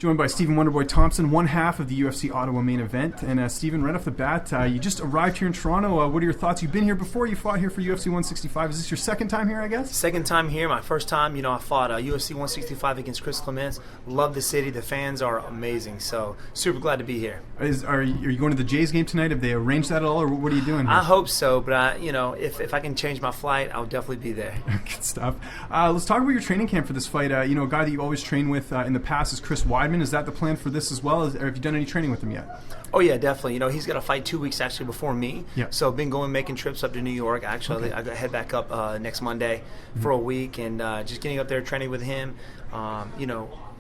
Joined by Stephen Wonderboy Thompson, one half of the UFC Ottawa main event. And Stephen, right off the bat, you just arrived here in Toronto. What are your thoughts? You've been here before. You fought here for UFC 165. Is this your second time here, I guess? Second time here. My first time, I fought UFC 165 against Chris Weidman. Love the city. The fans are amazing. So super glad to be here. Are you going to the Jays game tonight? Have they arranged that at all, or what are you doing here? I hope so, but if I can change my flight, I'll definitely be there. Good stuff. Let's talk about your training camp for this fight. A guy that you always train with in the past is Chris Weidman. Is that the plan for this as well? Or have you done any training with him yet? Oh yeah, definitely. He's got a fight 2 weeks actually before me. Yeah. So I've been making trips up to New York. Actually, I head back up next Monday for a week, and just getting up there training with him.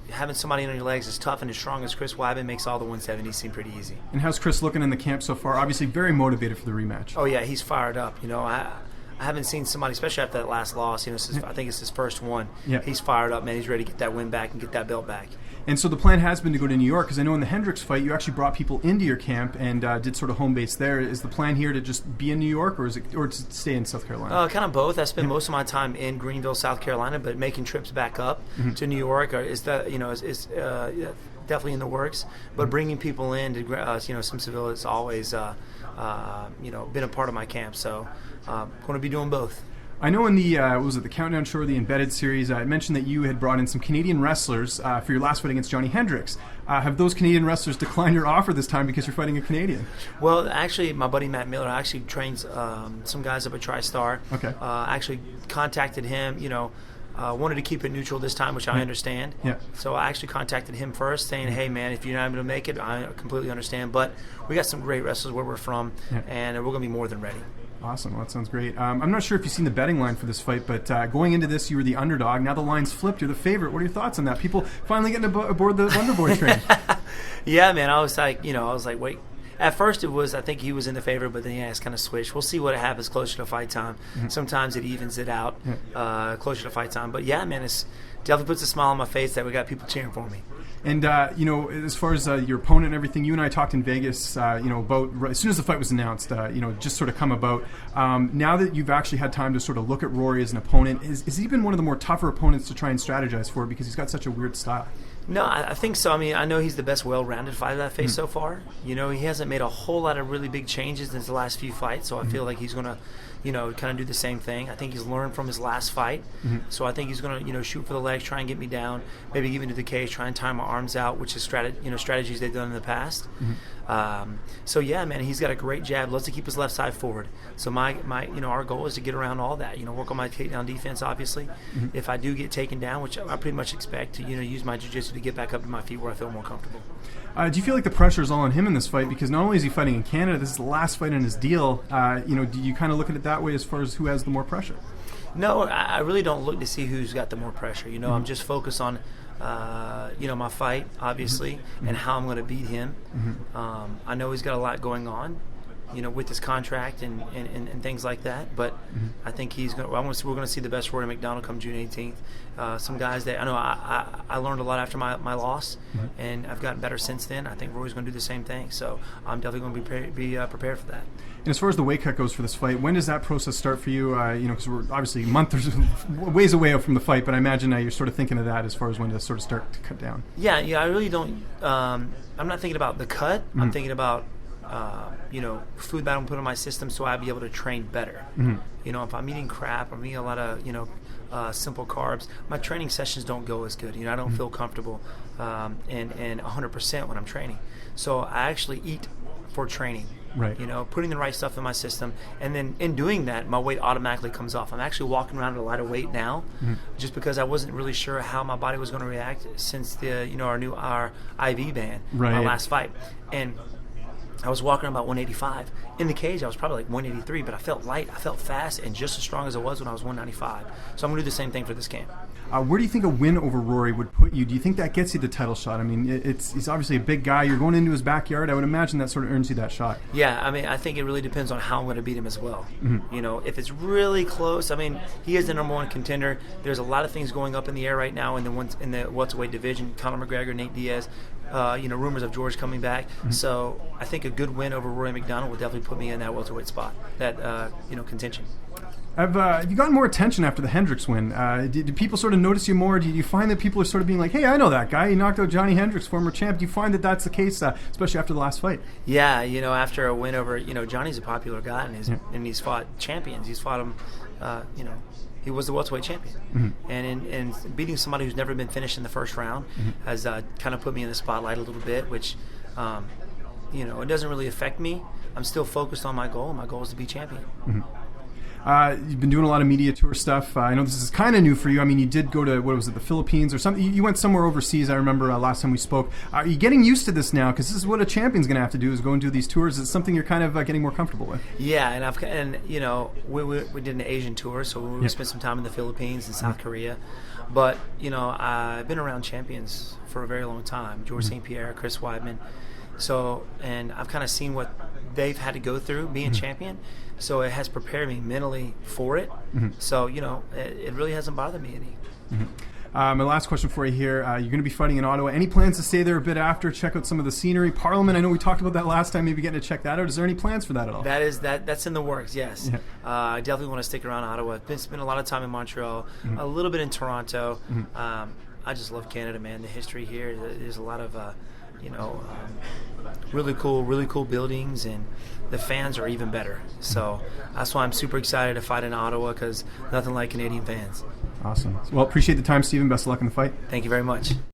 Having somebody on your legs as tough and as strong as Chris Weidman makes all the 170s seem pretty easy. And how's Chris looking in the camp so far? Obviously very motivated for the rematch. Oh yeah, he's fired up. I haven't seen somebody, especially after that last loss. I think it's his first one. Yeah. He's fired up, man. He's ready to get that win back and get that belt back. And so the plan has been to go to New York, because I know in the Hendricks fight you actually brought people into your camp and did sort of home base there. Is the plan here to just be in New York, or to stay in South Carolina? Kind of both. I spend most of my time in Greenville, South Carolina, but making trips back up to New York is definitely in the works. But bringing people in to some civilians has always been a part of my camp. So going to be doing both. I know in the the Countdown Show or the Embedded series, I mentioned that you had brought in some Canadian wrestlers for your last fight against Johnny Hendricks. Have those Canadian wrestlers declined your offer this time because you're fighting a Canadian? Well, actually, my buddy Matt Miller actually trains some guys up at TriStar. Okay. Actually contacted him, wanted to keep it neutral this time, which I understand. Yeah. So I actually contacted him first, saying, hey, man, if you're not able to make it, I completely understand. But we got some great wrestlers where we're from, and we're going to be more than ready. Awesome. Well, that sounds great. I'm not sure if you've seen the betting line for this fight, but going into this, you were the underdog. Now the line's flipped. You're the favorite. What are your thoughts on that? People finally getting aboard the Wonderboy train. Yeah, man. I was like, wait. At first, I think he was in the favor, but then it's kind of switched. We'll see what happens closer to fight time. Sometimes it evens it out closer to fight time. But yeah, man, it definitely puts a smile on my face that we got people cheering for me. And, as far as your opponent and everything, you and I talked in Vegas, about as soon as the fight was announced, just sort of come about. Now that you've actually had time to sort of look at Rory as an opponent, is he been one of the more tougher opponents to try and strategize for, because he's got such a weird style? No, I think so. I mean, I know he's the best well-rounded fighter that I've faced so far. He hasn't made a whole lot of really big changes in his last few fights, so I feel like he's going to, kind of do the same thing. I think he's learned from his last fight, so I think he's going to, shoot for the legs, try and get me down, maybe get me to the cage, try and tie my arms out, which is strategies they've done in the past. So yeah, man, he's got a great jab. Loves to keep his left side forward. So my our goal is to get around all that. Work on my takedown defense. Obviously, if I do get taken down, which I pretty much expect, to use my jiu-jitsu to get back up to my feet where I feel more comfortable. Do you feel like the pressure is all on him in this fight? Because not only is he fighting in Canada, this is the last fight in his deal. Do you kind of look at it that way as far as who has the more pressure? No, I really don't look to see who's got the more pressure. I'm just focused on my fight, obviously, and how I'm going to beat him. I know he's got a lot going on, with his contract and things like that. But I think he's going. We're going to see the best Rory MacDonald come June 18th. Some guys that I know I learned a lot after my loss, and I've gotten better since then. I think Rory's going to do the same thing. So I'm definitely going to be prepared for that. And as far as the weight cut goes for this fight, when does that process start for you? Because we're obviously a month or ways away from the fight, but I imagine you're sort of thinking of that as far as when to sort of start to cut down. Yeah, I really don't. I'm not thinking about the cut. I'm thinking about food that I'm putting in my system so I'll be able to train better. If I'm eating crap, I'm eating a lot of simple carbs, my training sessions don't go as good. I don't feel comfortable and 100% when I'm training. So I actually eat for training. Right. Putting the right stuff in my system, and then in doing that, my weight automatically comes off. I'm actually walking around at a lighter weight now, just because I wasn't really sure how my body was going to react since our IV ban, my last fight, and I was walking about 185. In the cage, I was probably like 183, but I felt light, I felt fast, and just as strong as I was when I was 195. So I'm going to do the same thing for this camp. Where do you think a win over Rory would put you? Do you think that gets you the title shot? I mean, he's obviously a big guy. You're going into his backyard. I would imagine that sort of earns you that shot. Yeah, I mean, I think it really depends on how I'm going to beat him as well. If it's really close, I mean, he is the number one contender. There's a lot of things going up in the air right now in the welterweight division. Conor McGregor, Nate Diaz, rumors of George coming back. So I think a good win over Rory MacDonald would definitely put me in that welterweight spot, that contention. Have you gotten more attention after the Hendricks win? Do people sort of notice you more? Do you find that people are sort of being like, hey, I know that guy. He knocked out Johnny Hendricks, former champ. Do you find that that's the case, especially after the last fight? Yeah, after a win over, Johnny's a popular guy, and he's fought champions. He's fought him, he was the welterweight champion. Mm-hmm. And in beating somebody who's never been finished in the first round has kind of put me in the spotlight a little bit, which, it doesn't really affect me. I'm still focused on my goal, and my goal is to be champion. Mm-hmm. You've been doing a lot of media tour stuff. I know this is kind of new for you. I mean, you did go to, the Philippines or something? You went somewhere overseas, I remember last time we spoke. Are you getting used to this now? Because this is what a champion's going to have to do, is go and do these tours. It's something you're kind of getting more comfortable with. Yeah, we did an Asian tour, so we spent some time in the Philippines and South Korea. But, I've been around champions for a very long time. George St. Pierre, Chris Weidman. So, and I've kind of seen what they've had to go through being champion. So it has prepared me mentally for it. Mm-hmm. So, it really hasn't bothered me any. Mm-hmm. My last question for you here. You're going to be fighting in Ottawa. Any plans to stay there a bit after, check out some of the scenery? Parliament, I know we talked about that last time, maybe getting to check that out. Is there any plans for that at all? That's in the works, yes. Yeah. I definitely want to stick around Ottawa. I've spent a lot of time in Montreal, a little bit in Toronto. Mm-hmm. I just love Canada, man. The history here, there's a lot of... really cool buildings, and the fans are even better. So that's why I'm super excited to fight in Ottawa, because nothing like Canadian fans. Awesome. Well, appreciate the time, Stephen. Best of luck in the fight. Thank you very much.